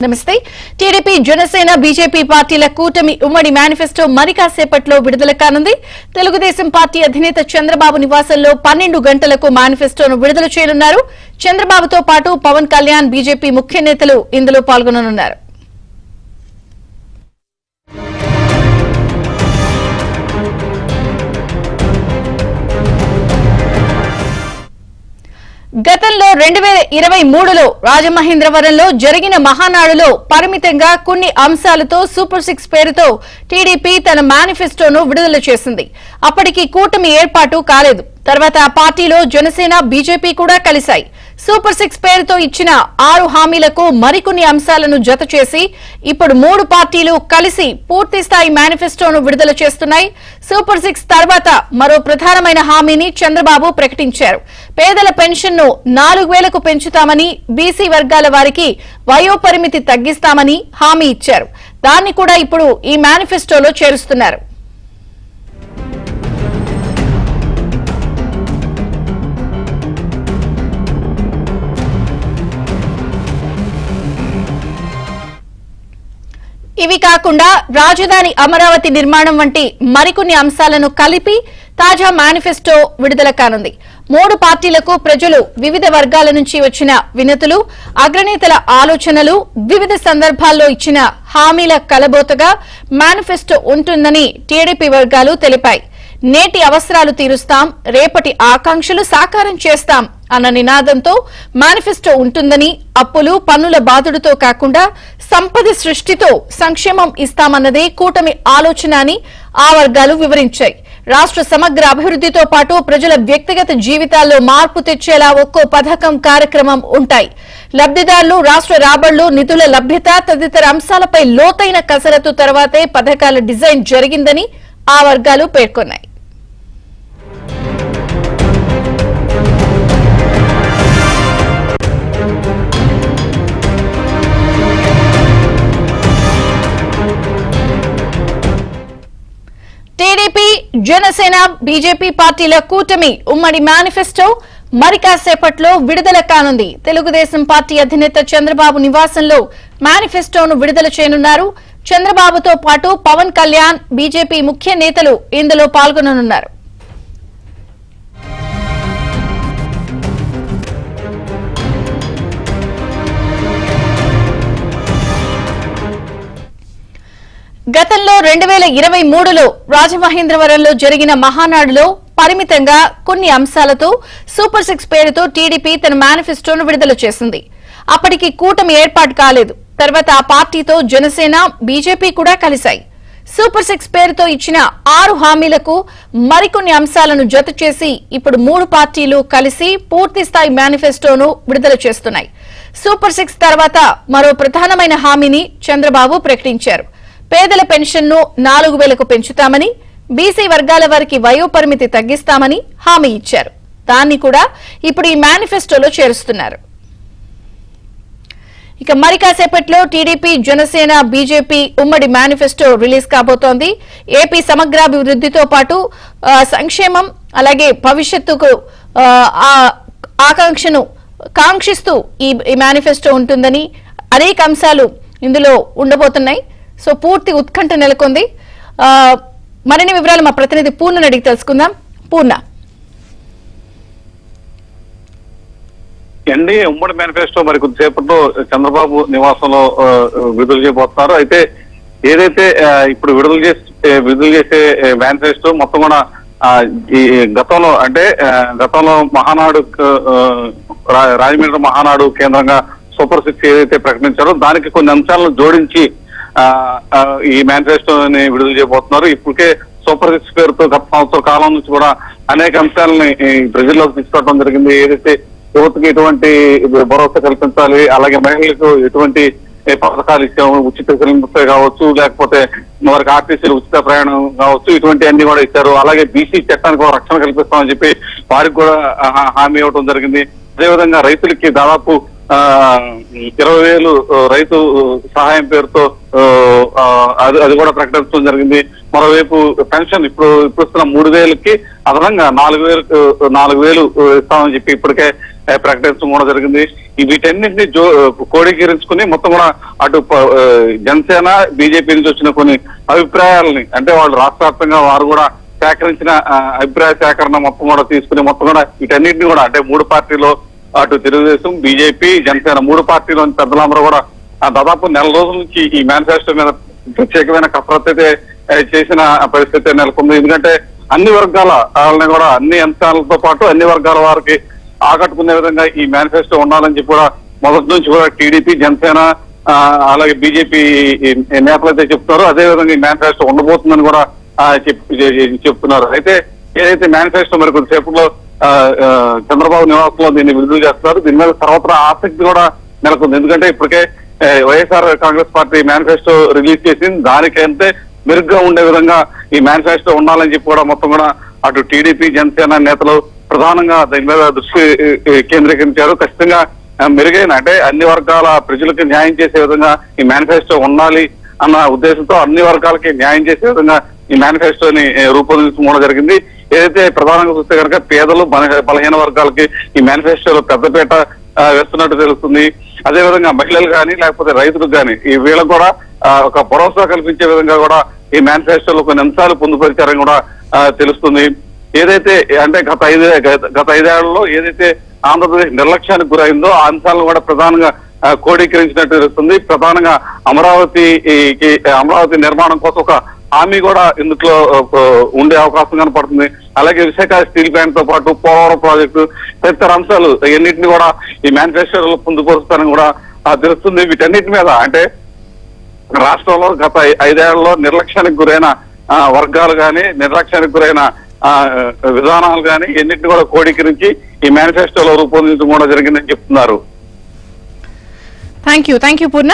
నమస్తే. TDP, Janasena, BJP పార్టీల కూటమి ఉమ్మడి మేనిఫెస్టో మరి కాసేపట్లో విడుదల కానుంది. తెలుగుదేశం పార్టీ అధినేత చంద్రబాబు నివాసంలో 12 గంటలకు మేనిఫెస్టోను విడుదల చేయనున్నారు. చంద్రబాబుతో పాటు పవన్ కళ్యాణ్, బీజేపీ ముఖ్య నేతలు ఇందులో పాల్గొననున్నారు. గతంలో 2023లో రాజమహేంద్రవరంలో జరిగిన మహానాడులో పరిమితంగా కొన్ని అంశాలతో సూపర్ 6 పేరుతో టీడీపీ తన మేనిఫెస్టోను విడుదల చేసింది. అప్పటికి కూటమి ఏర్పాటు కాలేదు. తర్వాత ఆ పార్టీలో జనసేన, బీజేపీ కూడా కలిశాయి. సూపర్ 6 పేరుతో ఇచ్చిన 6 హామీలకు మరికొన్ని అంశాలను జత చేసి ఇప్పుడు 3 పార్టీలు కలిసి పూర్తిస్థాయి మేనిఫెస్టోను విడుదల చేస్తున్నాయి. సూపర్ 6 తర్వాత మరో ప్రధానమైన హామీని చంద్రబాబు ప్రకటించారు. పేదల పెన్షన్ ను 4,000కు పెంచుతామని, బీసీ వర్గాల వారికి వయోపరిమితి తగ్గిస్తామని హామీ ఇచ్చారు. దాన్ని కూడా ఇప్పుడు ఈ మేనిఫెస్టోలో చేరుస్తున్నారు. ఇవి కాకుండా రాజధాని అమరావతి నిర్మాణం వంటి మరికొన్ని అంశాలను కలిపి తాజా మేనిఫెస్టో విడుదల కానుంది. 3 పార్టీలకు ప్రజలు వివిధ వర్గాల నుంచి వచ్చిన వినతులు, అగ్రనేతల ఆలోచనలు, వివిధ సందర్భాల్లో ఇచ్చిన హామీల కలబోతగా మేనిఫెస్టో ఉంటుందని టీడీపీ వర్గాలు తెలిపాయి. నేటి అవసరాలు తీరుస్తాం, రేపటి ఆకాంక్షలు సాకారం చేస్తాం అన్న నినాదంతో మేనిఫెస్టో ఉంటుందని, అప్పులు, పన్నుల బాధుడుతో కాకుండా సంపద సృష్టితో సంక్షేమం ఇస్తామన్నదే కూటమి ఆలోచన అని ఆ వర్గాలు వివరించాయి. రాష్ట్ర సమగ్ర అభివృద్ధితో పాటు ప్రజల వ్యక్తిగత జీవితాల్లో మార్పు తెచ్చేలా ఒక్కో పథకం, కార్యక్రమం ఉంటాయి. లబ్ధిదారులు, రాష్ట్ర రాబళ్లు, నిధుల లభ్యత తదితర అంశాలపై లోతైన కసరత్తు తర్వాతే పథకాల డిజైన్ జరిగిందని ఆ వర్గాలు పేర్కొన్నాయి. టీడీపీ, జనసేన, బీజేపీ పార్టీల కూటమి ఉమ్మడి మేనిఫెస్టో మరి కాసేపట్లో విడుదల కానుంది. తెలుగుదేశం పార్టీ అధినేత చంద్రబాబు నివాసంలో మేనిఫెస్టోను విడుదల చేయనున్నారు. చంద్రబాబుతో పాటు పవన్ కళ్యాణ్, బీజేపీ ముఖ్య నేతలు ఇందులో పాల్గొననున్నారు. గతంలో 2023లో రాజమహేంద్రవరంలో జరిగిన మహానాడులో పరిమితంగా కొన్ని అంశాలతో సూపర్ 6 పేరుతో టీడీపీ తన మేనిఫెస్టోను విడుదల చేసింది. అప్పటికి కూటమి ఏర్పాటు కాలేదు. తర్వాత ఆ పార్టీతో జనసేన, బీజేపీ కూడా కలిశాయి. సూపర్ 6 పేరుతో ఇచ్చిన 6 హామీలకు మరికొన్ని అంశాలను జత చేసి ఇప్పుడు 3 పార్టీలు కలిసి పూర్తిస్థాయి మేనిఫెస్టోను విడుదల చేస్తున్నాయి. సూపర్ 6 తర్వాత మరో ప్రధానమైన హామీని చంద్రబాబు ప్రకటించారు. పేదల పెన్షన్ ను 4,000కు పెంచుతామని, బీసీ వర్గాల వారికి వయోపరిమితి తగ్గిస్తామని హామీ ఇచ్చారు. దాన్ని కూడా ఇప్పుడు ఈ మేనిఫెస్టోలో చేరుస్తున్నారు. ఇక మరి కాసేపట్లో టీడీపీ, జనసేన, బీజేపీ ఉమ్మడి మేనిఫెస్టో రిలీజ్ కాబోతోంది. ఏపీ సమగ్రాభివృద్ధితో పాటు సంక్షేమం, అలాగే భవిష్యత్తుకు ఆకాంక్షను కాంక్షిస్తూ ఈ మేనిఫెస్టో ఉంటుందని అనేక అంశాలు ఇందులో ఉండబోతున్నాయి. సో పూర్తి ఉత్కంఠ నెలకొంది. మరిన్ని వివరాలు మా ప్రతినిధి పూర్ణని అడిగి తెలుసుకుందాం. పూర్ణ, ఎన్డీఏ ఉమ్మడి మేనిఫెస్టో మరి కొద్దిసేపట్లో చంద్రబాబు నివాసంలో విడుదల చేయబోతున్నారు. అయితే ఏదైతే ఇప్పుడు విడుదల చేసే మేనిఫెస్టో మొత్తం కూడా ఈ గతంలో మహానాడు, రాజమండ్రి మహానాడు కేంద్రంగా సూపర్ 6 ఏదైతే ప్రకటించారో దానికి కొన్ని అంశాలను జోడించి ఈ మేనిఫెస్టోని విడుదల చేయబోతున్నారు. ఇప్పటికే సూపర్ 6 పేరుతో గత సంవత్సర కాలం నుంచి కూడా అనేక అంశాలని ప్రజల్లోకి తీసుకురావడం జరిగింది. ఏదైతే యువతకి ఎటువంటి భరోసా కల్పించాలి, అలాగే మహిళలకు ఎటువంటి పథకాలు ఇచ్చాము, ఉచిత సిలిండర్ కావచ్చు, లేకపోతే వారికి ఆర్టీసీలు ఉచిత ప్రయాణం కావచ్చు, ఇటువంటి అన్ని కూడా ఇచ్చారు. అలాగే బీసీ చట్టానికి రక్షణ కల్పిస్తామని చెప్పి వారికి కూడా హామీ ఇవ్వడం జరిగింది. అదేవిధంగా రైతులకి దాదాపు 20,000 రైతు సహాయం పేరుతో అది కూడా ప్రకటించడం జరిగింది. మరోవైపు పెన్షన్ ఇప్పుడు ఇస్తున్న 3,000కి అదనంగా 4,000 ఇస్తామని చెప్పి ఇప్పటికే ప్రకటించడం కూడా జరిగింది. వీటన్నింటినీ కోడీకరించుకుని మొత్తం కూడా అటు జనసేన బీజేపీ నుంచి వచ్చిన కొన్ని అభిప్రాయాలని, అంటే వాళ్ళు రాష్ట్ర వ్యాప్తంగా వారు కూడా సేకరించిన అభిప్రాయ సేకరణ మొత్తం కూడా తీసుకుని మొత్తం కూడా వీటన్నింటినీ కూడా, అంటే మూడు పార్టీలో అటు తెలుగుదేశం, బీజేపీ, జనసేన మూడు పార్టీలోని పెద్దలందరూ కూడా దాదాపు నెల రోజుల నుంచి ఈ మేనిఫెస్టో మీద ప్రత్యేకమైన కసరత్తు అయితే చేసిన పరిస్థితి నెలకొంది. ఎందుకంటే అన్ని వర్గాల వాళ్ళని కూడా అన్ని అంశాలతో పాటు అన్ని వర్గాల వారికి ఆకట్టుకునే విధంగా ఈ మేనిఫెస్టో ఉండాలని చెప్పి కూడా మొదటి నుంచి కూడా టీడీపీ, జనసేన అలాగే బీజేపీ నేతలు అయితే చెప్తున్నారు. అదే విధంగా ఈ మేనిఫెస్టో ఉండబోతుందని కూడా చెప్తున్నారు. అయితే ఏదైతే మేనిఫెస్టో మరి కొద్దిసేపట్లో చంద్రబాబు నివాసంలో దీన్ని విడుదల చేస్తున్నారు. దీని మీద సర్వత్రా ఆసక్తి కూడా నెలకొంది. ఎందుకంటే ఇప్పటికే YSR Congress party manifesto release చేసింది. దానికంటే మెరుగ్గా ఉండే విధంగా ఈ మేనిఫెస్టో ఉండాలని చెప్పి కూడా మొత్తం కూడా అటు టీడీపీ, జనసేన నేతలు ప్రధానంగా దీని మీద దృష్టి కేంద్రీకరించారు. ఖచ్చితంగా మెరుగైన, అంటే అన్ని వర్గాల ప్రజలకు న్యాయం చేసే విధంగా ఈ మేనిఫెస్టో ఉండాలి అన్న ఉద్దేశంతో అన్ని వర్గాలకి న్యాయం చేసే విధంగా ఈ మేనిఫెస్టోని రూపొందించడం జరిగింది. ఏదైతే ప్రధానంగా చూస్తే కనుక పేదలు, బలహీన వర్గాలకి ఈ మేనిఫెస్టోలో పెద్దపీట వేస్తున్నట్టు తెలుస్తుంది. అదేవిధంగా మహిళలు కానీ లేకపోతే రైతులకు కానీ ఈ వీళ్ళకు కూడా ఒక భరోసా కల్పించే విధంగా కూడా ఈ మేనిఫెస్టోలో కొన్ని అంశాలు పొందుపరిచారని కూడా తెలుస్తుంది. ఏదైతే అంటే గత ఐదేళ్లలో ఏదైతే ఆంధ్రప్రదేశ్ నిర్లక్ష్యానికి గురైందో ఆ అంశాలను కూడా ప్రధానంగా కోడీకరించినట్టు తెలుస్తుంది. ప్రధానంగా అమరావతి నిర్మాణం కోసం ఒక హామీ కూడా ఇందులో ఉండే అవకాశం కనపడుతుంది. అలాగే విశాఖ స్టీల్ ప్లాంట్ తో పాటు పోలవరం ప్రాజెక్టు తదితర అంశాలు ఎన్నింటినీ కూడా ఈ మేనిఫెస్టోలో పొందుపరుస్తారని కూడా తెలుస్తుంది. వీటన్నిటి మీద అంటే రాష్ట్రంలో గత ఐదేళ్లలో నిర్లక్ష్యానికి గురైన వర్గాలు కానీ, నిర్లక్ష్యానికి గురైన విధానాలు కానీ ఎన్నింటినీ కూడా కోడీకరించి ఈ మేనిఫెస్టోలో రూపొందించడం కూడా జరిగిందని చెప్తున్నారు. Thank you Purna.